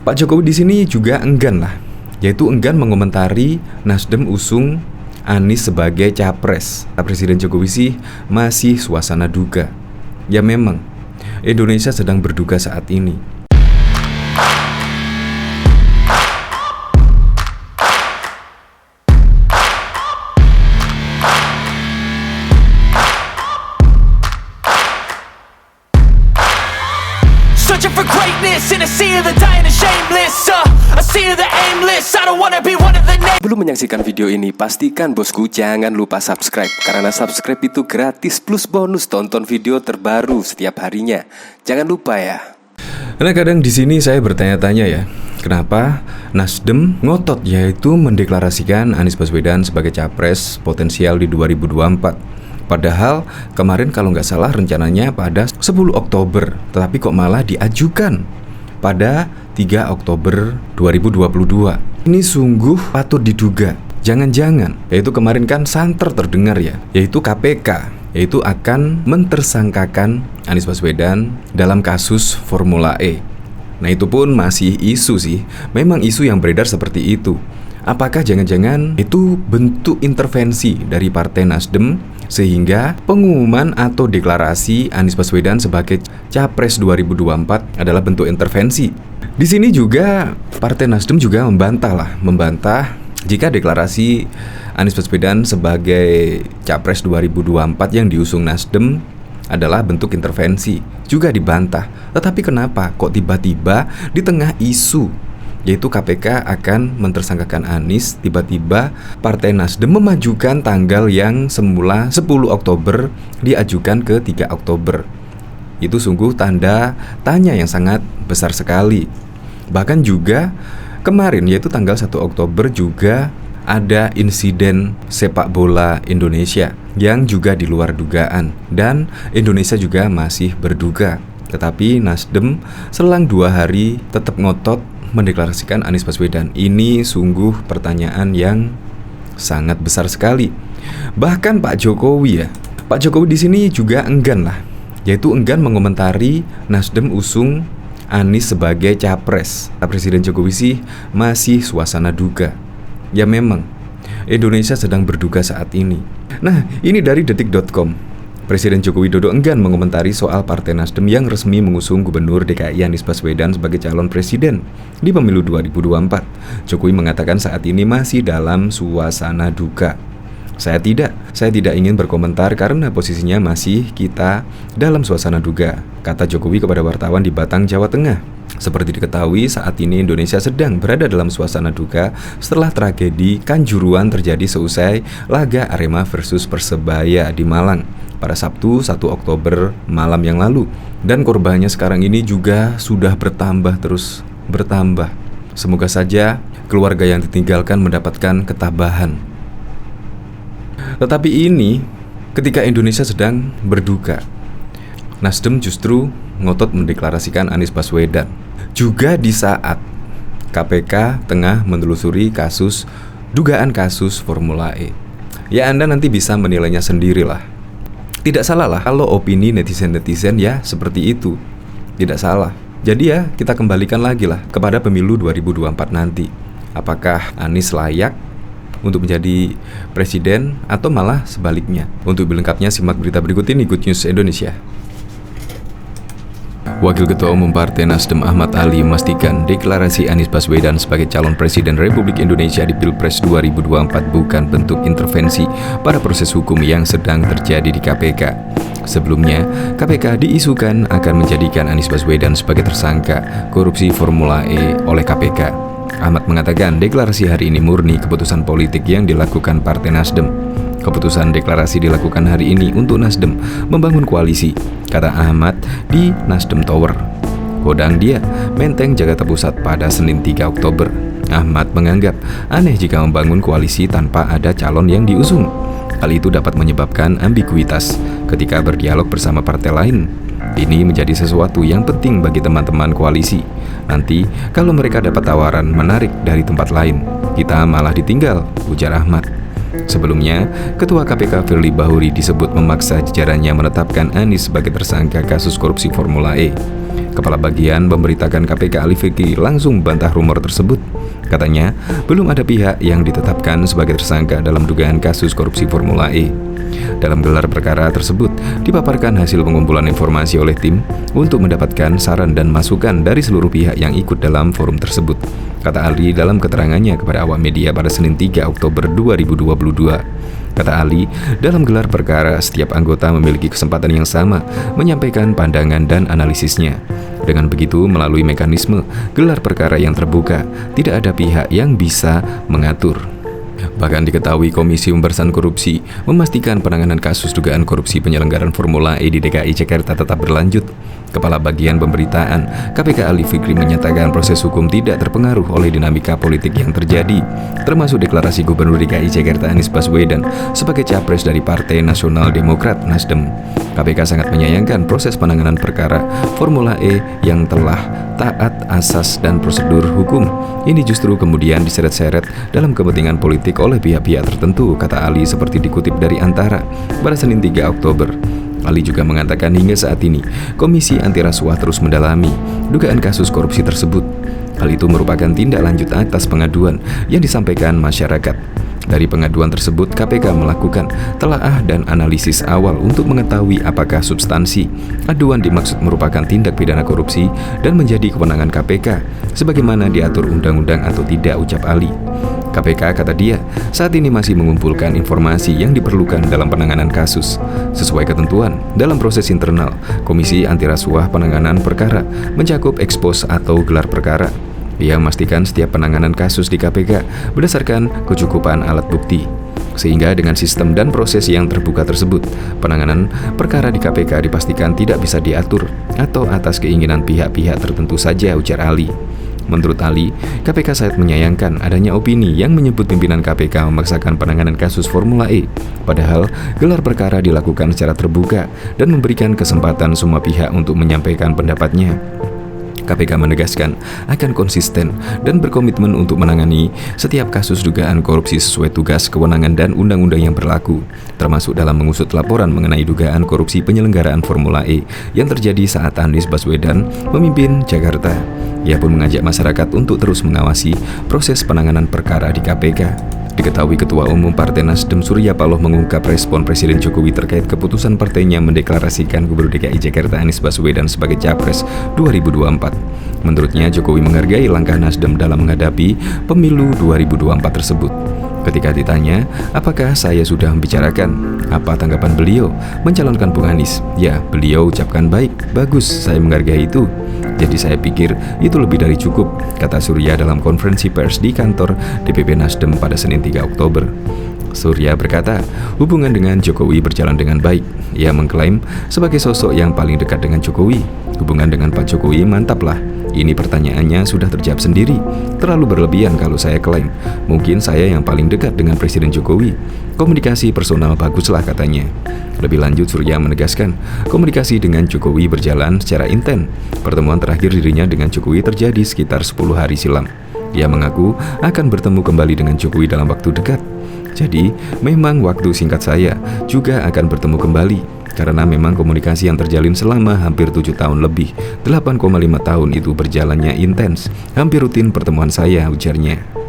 Pak Jokowi di sini juga enggan lah, yaitu enggan mengomentari Nasdem usung Anies sebagai capres. Presiden Jokowi sih masih suasana duga. Ya memang, Indonesia sedang berduka saat ini. Searching for greatness in a sea of the dying and shameless, a sea of the aimless. I don't wanna be one of the names. Sebelum menyaksikan video ini, pastikan bosku jangan lupa subscribe, karena subscribe itu gratis plus bonus tonton video terbaru setiap harinya. Jangan lupa ya. Karena kadang di sini saya bertanya-tanya ya, kenapa Nasdem ngotot yaitu mendeklarasikan Anies Baswedan sebagai capres potensial di 2024. Padahal kemarin kalau nggak salah rencananya pada 10 Oktober, tetapi kok malah diajukan pada 3 Oktober 2022. Ini sungguh patut diduga. Jangan-jangan, yaitu kemarin kan santer terdengar ya, yaitu KPK, yaitu akan mentersangkakan Anies Baswedan dalam kasus Formula E. Nah itu pun masih isu sih, memang isu yang beredar seperti itu. Apakah jangan-jangan itu bentuk intervensi dari Partai Nasdem sehingga pengumuman atau deklarasi Anies Baswedan sebagai Capres 2024 adalah bentuk intervensi? Di sini juga Partai Nasdem juga membantah jika deklarasi Anies Baswedan sebagai Capres 2024 yang diusung Nasdem adalah bentuk intervensi, juga dibantah. Tetapi kenapa kok tiba-tiba di tengah isu yaitu KPK akan mentersangkakan Anies, tiba-tiba Partai Nasdem memajukan tanggal yang semula 10 Oktober diajukan ke 3 Oktober. Itu sungguh tanda tanya yang sangat besar sekali. Bahkan juga kemarin yaitu tanggal 1 Oktober juga ada insiden sepak bola Indonesia yang juga di luar dugaan, dan Indonesia juga masih berduka. Tetapi Nasdem selang 2 hari tetap ngotot mendeklarasikan Anies Baswedan. Ini sungguh pertanyaan yang sangat besar sekali. Bahkan Pak Jokowi di sini juga enggan lah, yaitu enggan mengomentari Nasdem usung Anies sebagai capres. Presiden Jokowi sih masih suasana duga. Ya memang, Indonesia sedang berduka saat ini. Nah, ini dari detik.com. Presiden Joko Widodo enggan mengomentari soal Partai Nasdem yang resmi mengusung Gubernur DKI Anies Baswedan sebagai calon presiden di pemilu 2024. Jokowi mengatakan saat ini masih dalam suasana duka. Saya tidak ingin berkomentar karena posisinya masih kita dalam suasana duka, kata Jokowi kepada wartawan di Batang, Jawa Tengah. Seperti diketahui, saat ini Indonesia sedang berada dalam suasana duka setelah tragedi Kanjuruhan terjadi seusai laga Arema versus Persebaya di Malang pada Sabtu 1 Oktober malam yang lalu. Dan korbannya sekarang ini juga sudah bertambah. Semoga saja keluarga yang ditinggalkan mendapatkan ketabahan. Tetapi ini ketika Indonesia sedang berduka, Nasdem justru ngotot mendeklarasikan Anies Baswedan. Juga di saat KPK tengah menelusuri dugaan kasus Formula E. Ya Anda nanti bisa menilainya sendirilah. Tidak salah lah kalau opini netizen-netizen ya seperti itu. Tidak salah. Jadi ya kita kembalikan lagi lah kepada pemilu 2024 nanti. Apakah Anies layak untuk menjadi presiden atau malah sebaliknya? Untuk lengkapnya simak berita berikut ini, Good News Indonesia. Wakil Ketua Umum Partai Nasdem Ahmad Ali memastikan deklarasi Anies Baswedan sebagai calon presiden Republik Indonesia di Pilpres 2024 bukan bentuk intervensi pada proses hukum yang sedang terjadi di KPK. Sebelumnya, KPK diisukan akan menjadikan Anies Baswedan sebagai tersangka korupsi Formula E oleh KPK. Ahmad mengatakan deklarasi hari ini murni keputusan politik yang dilakukan Partai Nasdem. Keputusan deklarasi dilakukan hari ini untuk Nasdem membangun koalisi, kata Ahmad di Nasdem Tower, Kodang Dia, Menteng, Jakarta Pusat pada Senin 3 Oktober. Ahmad menganggap aneh jika membangun koalisi tanpa ada calon yang diusung. Hal itu dapat menyebabkan ambiguitas ketika berdialog bersama partai lain. Ini menjadi sesuatu yang penting bagi teman-teman koalisi. Nanti kalau mereka dapat tawaran menarik dari tempat lain, kita malah ditinggal, ujar Ahmad. Sebelumnya, Ketua KPK Firly Bahuri disebut memaksa jajarannya menetapkan Anies sebagai tersangka kasus korupsi Formula E. Kepala Bagian Pemberitakan KPK Ali Fikri langsung membantah rumor tersebut. Katanya, belum ada pihak yang ditetapkan sebagai tersangka dalam dugaan kasus korupsi Formula E. Dalam gelar perkara tersebut, dipaparkan hasil pengumpulan informasi oleh tim untuk mendapatkan saran dan masukan dari seluruh pihak yang ikut dalam forum tersebut, kata Ali dalam keterangannya kepada awak media pada Senin 3 Oktober 2022. Kata Ali, dalam gelar perkara, setiap anggota memiliki kesempatan yang sama menyampaikan pandangan dan analisisnya. Dengan begitu, melalui mekanisme gelar perkara yang terbuka, tidak ada pihak yang bisa mengatur. Bahkan diketahui Komisi Pemberantasan Korupsi memastikan penanganan kasus dugaan korupsi penyelenggaraan Formula E di DKI Jakarta tetap berlanjut. Kepala Bagian Pemberitaan KPK Ali Fikri menyatakan proses hukum tidak terpengaruh oleh dinamika politik yang terjadi, termasuk deklarasi Gubernur DKI Jakarta Anies Baswedan sebagai capres dari Partai Nasional Demokrat Nasdem. KPK sangat menyayangkan proses penanganan perkara Formula E yang telah taat asas dan prosedur hukum. Ini justru kemudian diseret-seret dalam kepentingan politik oleh pihak-pihak tertentu, kata Ali seperti dikutip dari Antara pada Senin 3 Oktober. Ali juga mengatakan hingga saat ini Komisi Anti Rasuah terus mendalami dugaan kasus korupsi tersebut. Hal itu merupakan tindak lanjut atas pengaduan yang disampaikan masyarakat. Dari pengaduan tersebut, KPK melakukan telaah dan analisis awal untuk mengetahui apakah substansi aduan dimaksud merupakan tindak pidana korupsi dan menjadi kewenangan KPK sebagaimana diatur undang-undang atau tidak, ucap Ali. KPK, kata dia, saat ini masih mengumpulkan informasi yang diperlukan dalam penanganan kasus. Sesuai ketentuan, dalam proses internal, Komisi Anti Rasuah Penanganan Perkara mencakup ekspos atau gelar perkara. Ia memastikan setiap penanganan kasus di KPK berdasarkan kecukupan alat bukti. Sehingga dengan sistem dan proses yang terbuka tersebut, penanganan perkara di KPK dipastikan tidak bisa diatur atau atas keinginan pihak-pihak tertentu saja, ujar Ali. Menurut Ali, KPK sangat menyayangkan adanya opini yang menyebut pimpinan KPK memaksakan penanganan kasus Formula E. Padahal, gelar perkara dilakukan secara terbuka dan memberikan kesempatan semua pihak untuk menyampaikan pendapatnya. KPK menegaskan akan konsisten dan berkomitmen untuk menangani setiap kasus dugaan korupsi sesuai tugas, kewenangan, dan undang-undang yang berlaku, termasuk dalam mengusut laporan mengenai dugaan korupsi penyelenggaraan Formula E yang terjadi saat Anies Baswedan memimpin Jakarta. Ia pun mengajak masyarakat untuk terus mengawasi proses penanganan perkara di KPK. Diketahui Ketua Umum Partai Nasdem Surya Paloh mengungkap respon Presiden Jokowi terkait keputusan partainya mendeklarasikan Gubernur DKI Jakarta Anies Baswedan sebagai Capres 2024. Menurutnya, Jokowi menghargai langkah Nasdem dalam menghadapi pemilu 2024 tersebut. Ketika ditanya, apakah saya sudah membicarakan? Apa tanggapan beliau mencalonkan Bung Anies? Ya, beliau ucapkan baik, bagus, saya menghargai itu. Jadi saya pikir itu lebih dari cukup, kata Surya dalam konferensi pers di kantor DPP Nasdem pada Senin 3 Oktober. Surya berkata, hubungan dengan Jokowi berjalan dengan baik. Ia mengklaim sebagai sosok yang paling dekat dengan Jokowi. Hubungan dengan Pak Jokowi mantap lah. Ini pertanyaannya sudah terjawab sendiri. Terlalu berlebihan kalau saya klaim. Mungkin saya yang paling dekat dengan Presiden Jokowi. Komunikasi personal baguslah, katanya. Lebih lanjut, Surya menegaskan komunikasi dengan Jokowi berjalan secara intens. Pertemuan terakhir dirinya dengan Jokowi terjadi sekitar 10 hari silam. Ia mengaku akan bertemu kembali dengan Jokowi dalam waktu dekat. Jadi, memang waktu singkat saya juga akan bertemu kembali. Karena memang komunikasi yang terjalin selama hampir 7 tahun lebih, 8,5 tahun itu berjalannya intens. Hampir rutin pertemuan saya, ujarnya.